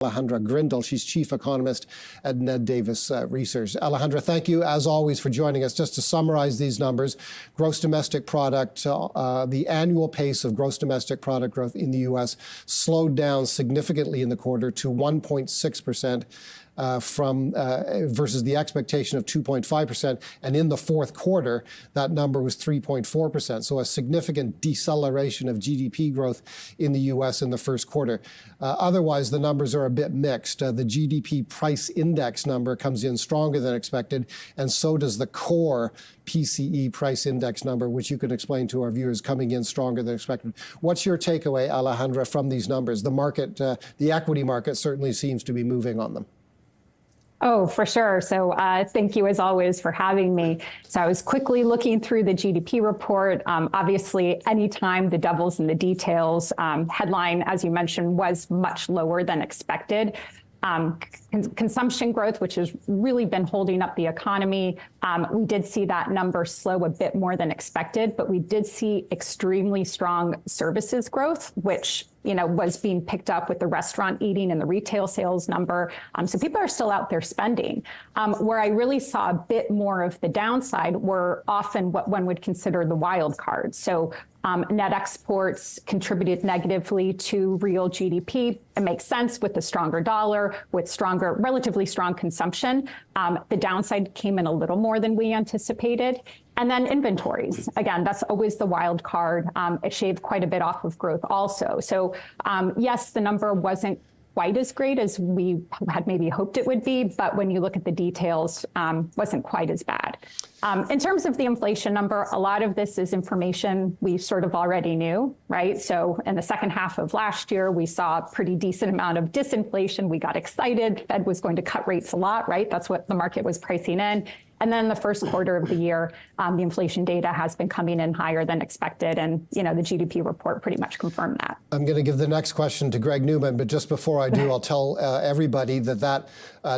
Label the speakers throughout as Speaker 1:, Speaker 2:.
Speaker 1: Alejandra Grindal. She's chief economist at Ned Davis Research. Alejandra, thank you as always for joining us. Just to summarize these numbers, gross domestic product, the annual pace of gross domestic product growth in the U.S. slowed down significantly in the quarter to 1.6%. Versus the expectation of 2.5%. And in the fourth quarter, that number was 3.4%. So a significant deceleration of GDP growth in the U.S. in the first quarter. Otherwise, the numbers are a bit mixed. The GDP price index number comes in stronger than expected, and so does the core PCE price index number, which you can explain to our viewers, coming in stronger than expected. What's your takeaway, Alejandra, from these numbers? The market, the equity market certainly seems to be moving on them.
Speaker 2: Oh, for sure. So thank you, as always, for having me. So I was quickly looking through the GDP report. Obviously, anytime the devil's in the details, headline, as you mentioned, was much lower than expected. Consumption growth, which has really been holding up the economy. We did see that number slow a bit more than expected, but we did see extremely strong services growth, which was being picked up with the restaurant eating and the retail sales number. So people are still out there spending. Where I really saw a bit more of the downside were often what one would consider the wild cards. So net exports contributed negatively to real GDP. It makes sense with the stronger dollar, with relatively strong consumption. The downside came in a little more than we anticipated. And then inventories. Again, that's always the wild card. It shaved quite a bit off of growth also. So yes, the number wasn't quite as great as we had maybe hoped it would be, but when you look at the details, wasn't quite as bad. In terms of the inflation number, a lot of this is information we sort of already knew, right? So in the second half of last year, we saw a pretty decent amount of disinflation. We got excited. Fed was going to cut rates a lot, right? That's what the market was pricing in. And then the first quarter of the year, the inflation data has been coming in higher than expected. And, the GDP report pretty much confirmed that.
Speaker 1: I'm going to give the next question to Greg Newman. But just before I do, I'll tell everybody that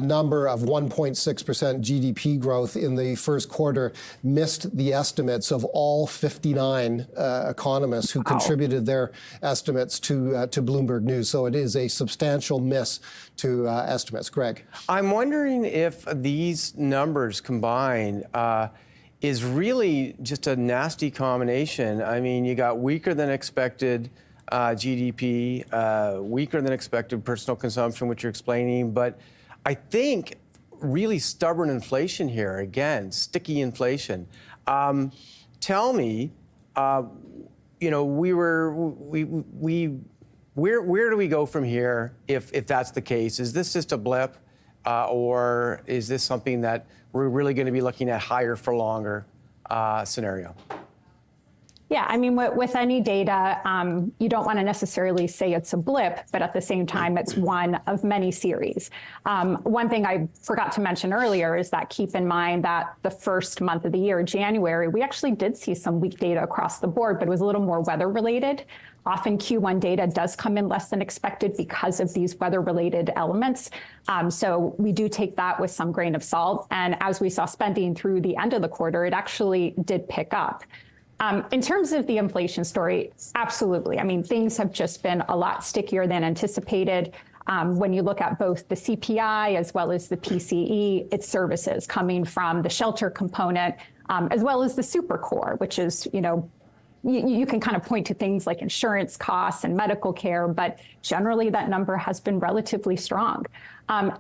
Speaker 1: number of 1.6% GDP growth in the first quarter missed the estimates of all 59 economists who contributed their estimates to Bloomberg News. So it is a substantial miss to estimates. Greg.
Speaker 3: I'm wondering if these numbers combined is really just a nasty combination. I mean, you got weaker than expected GDP, weaker than expected personal consumption, which you're explaining, but I think really stubborn inflation here, again, sticky inflation. Tell me, where do we go from here if that's the case? Is this just a blip, or is this something that we're really going to be looking at higher for longer scenario?
Speaker 2: Yeah, I mean, with any data, you don't want to necessarily say it's a blip, but at the same time, it's one of many series. One thing I forgot to mention earlier is that keep in mind that the first month of the year, January, we actually did see some weak data across the board, but it was a little more weather related. Often Q1 data does come in less than expected because of these weather-related elements. So we do take that with some grain of salt. And as we saw spending through the end of the quarter, it actually did pick up. In terms of the inflation story, absolutely. I mean, things have just been a lot stickier than anticipated. When you look at both the CPI as well as the PCE, it's services coming from the shelter component, as well as the super core, which is, you can kind of point to things like insurance costs and medical care, but generally that number has been relatively strong.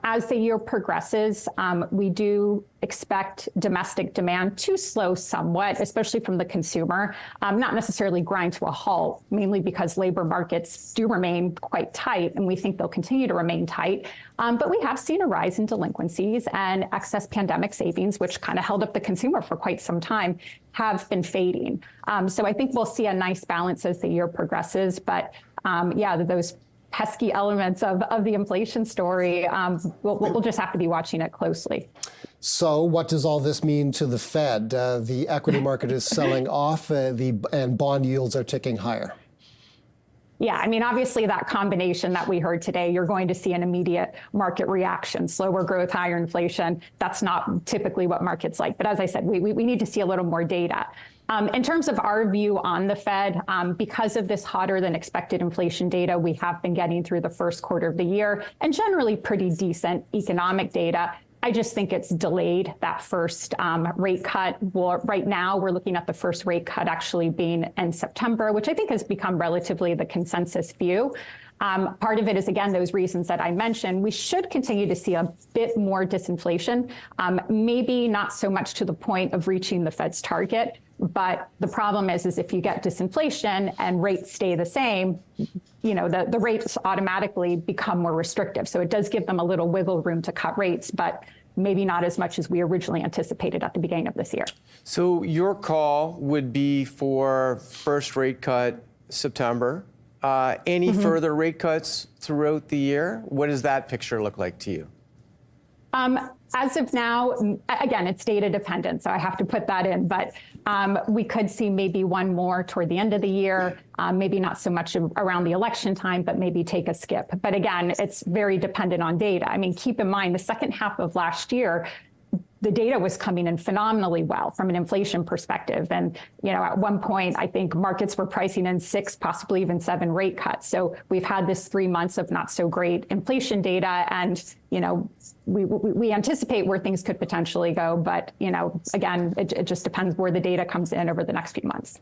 Speaker 2: As the year progresses, we do expect domestic demand to slow somewhat, especially from the consumer, not necessarily grind to a halt, mainly because labor markets do remain quite tight, and we think they'll continue to remain tight. But we have seen a rise in delinquencies, and excess pandemic savings, which kind of held up the consumer for quite some time, have been fading. So I think we'll see a nice balance as the year progresses. But yeah, those pesky elements of the inflation story, we'll just have to be watching it closely.
Speaker 1: So what does all this mean to the Fed? The equity market is selling off and bond yields are ticking higher.
Speaker 2: Yeah, I mean, obviously that combination that we heard today, you're going to see an immediate market reaction, slower growth, higher inflation. That's not typically what markets like. But as I said, we need to see a little more data. In terms of our view on the Fed, because of this hotter than expected inflation data we have been getting through the first quarter of the year, and generally pretty decent economic data, I just think it's delayed that first rate cut. Well, right now, we're looking at the first rate cut actually being in September, which I think has become relatively the consensus view. Part of it is, again, those reasons that I mentioned. We should continue to see a bit more disinflation, maybe not so much to the point of reaching the Fed's target. But the problem is if you get disinflation and rates stay the same, the rates automatically become more restrictive. So it does give them a little wiggle room to cut rates, but maybe not as much as we originally anticipated at the beginning of this year.
Speaker 3: So your call would be for first rate cut September. Any further rate cuts throughout the year? What does that picture look like to you?
Speaker 2: As of now, again, it's data dependent, so I have to put that in. But we could see maybe one more toward the end of the year, maybe not so much around the election time, but maybe take a skip. But again, it's very dependent on data. I mean, keep in mind, the second half of last year, the data was coming in phenomenally well from an inflation perspective. And, at one point, I think markets were pricing in 6, possibly even 7 rate cuts. So we've had this 3 months of not so great inflation data. And, we anticipate where things could potentially go. But, again, it just depends where the data comes in over the next few months.